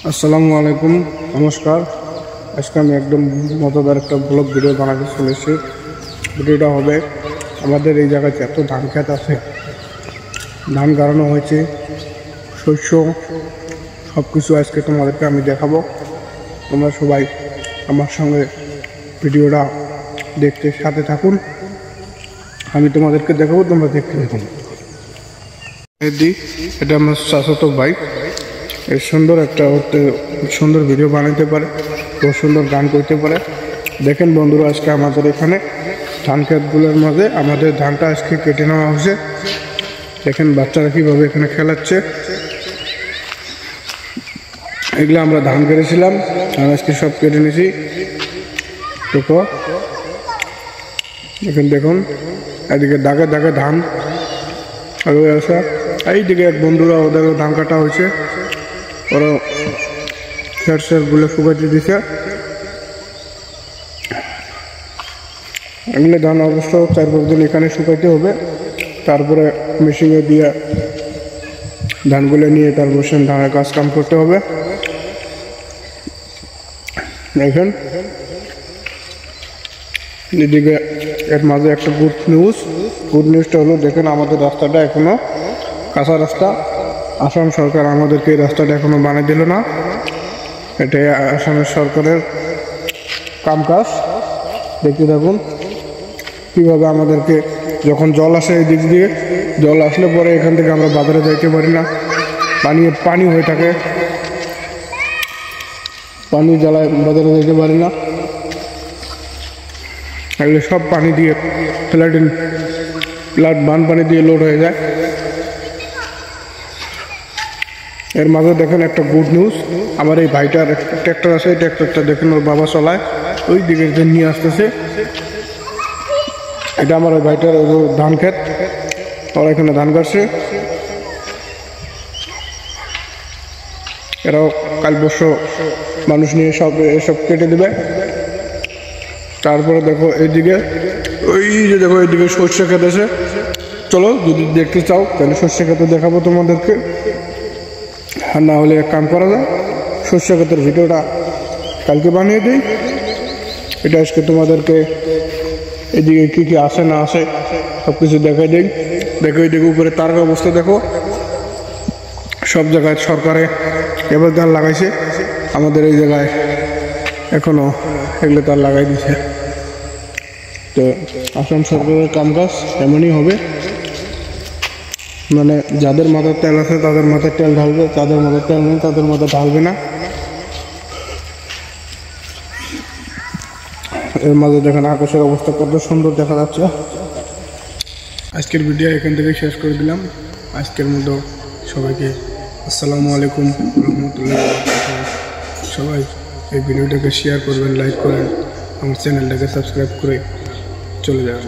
আসসালামু আলাইকুম, নমস্কার। আজকে আমি একদম মজাদার একটা ব্লগ ভিডিও বানাতে চলেছি। ভিডিওটা হবে আমাদের এই জায়গায় এত ধান ক্ষেত আছে, ধান গাড়ানো হয়েছে, শস্য সব কিছু আজকে তোমাদেরকে আমি দেখাবো। তোমরা সবাই আমার সঙ্গে ভিডিওটা দেখতে সাথে থাকুন। আমি তোমাদেরকে দেখাবো, তোমরা দেখতে থাকুন। এটা আমার চাচাতো ভাই, এই সুন্দর একটা সুন্দর ভিডিও বানাইতে পারে, খুব সুন্দর গান করতে পারে। দেখেন বন্ধুরা, আজকে আমাদের এখানে ধান ক্ষেতগুলোর মাঝে আমাদের ধানটা আজকে কেটে নেওয়া হয়েছে। দেখেন বাচ্চারা কীভাবে এখানে খেলাচ্ছে। এগুলো আমরা ধান কেটেছিলাম, ধান আজকে সব কেটে নিয়েছি। দেখুন এদিকে দাগে দাগে ধান রয়ে আসা। এইদিকে এক বন্ধুরা ওদেরও ধান কাটা হয়েছে, ওরা খেরগুলো শুকাইতে দিছে। এগুলো ধান অবশ্য 4-5 দিন এখানে শুকাইতে হবে, তারপরে মেশিনে দিয়ে ধানগুলো নিয়ে তারপর সে ধানের কাজ কাম করতে হবে। দেখেন এদিকে এর মাঝে একটা গুড নিউজটা হলো, দেখেন আমাদের রাস্তাটা এখনো কাঁচা রাস্তা। আসাম সরকার আমাদেরকে এই রাস্তাটা এখনো বানিয়ে দিল না। এটাই আসামের সরকারের কাজ। দেখতে থাকুন কীভাবে আমাদেরকে, যখন জল আসে এই দিক দিয়ে, জল আসলে পরে এখান থেকে আমরা বাজারে যাইতে পারি না, পানি হয়ে থাকে, পানি জ্বালায় বাজারে যাইতে পারি না। এগুলো সব পানি দিয়ে বান পানি দিয়ে লোড হয়ে যায়। এর মাঝে দেখেন একটা গুড নিউজ, আমার এই ভাইটার ট্র্যাক্টর আছে, এই ট্র্যাক্টরটা দেখেন ওর বাবা চলায়, ওই দিকে নিয়ে আসতেছে। এটা আমার ওই ভাইটার ধান ক্ষেত, ওরা এখানে ধান কাটছে। এরাও কাল পরশু মানুষ নিয়ে এসব কেটে দেবে। তারপরে দেখো এইদিকে, দেখো এইদিকে সর্ষে ক্ষেত আছে। চলো যদি দেখতে চাও তাহলে সর্ষে ক্ষেতে দেখাবো তোমাদেরকে, আর না হলে এক কাম করা যায়, সর্ষে ক্ষেতের ভিডিওটা কালকে বানিয়ে দিই। এটা আজকে তোমাদেরকে এদিকে কী কী আসে না আসে সব কিছু দেখাই দিই। দেখো এইদিকে উপরে তার অবস্থা দেখো, সব জায়গায় সরকারে এবার তার লাগাইছে, আমাদের এই জায়গায় এখনো এগুলো তার লাগাই দিছে। তো আসাম সরকারের কাজ এমনই হবে, মানে যাদের মাথায় তেল আছে তাদের মাথায় তেল ঢালবে, যাদের মাথায় তেল নেই তাদের মাথায় ঢালবে না। এর মাঝে দেখেন আকাশের অবস্থা কত সুন্দর দেখা যাচ্ছে। আজকের ভিডিও এখান থেকে শেষ করে দিলাম। আজকের মতো সবাইকে আসসালামু আলাইকুম রহমতুল্লাহ। সবাই এই ভিডিওটাকে শেয়ার করবেন, লাইক করেন, আমার চ্যানেলটাকে সাবস্ক্রাইব করে চলে যাবেন।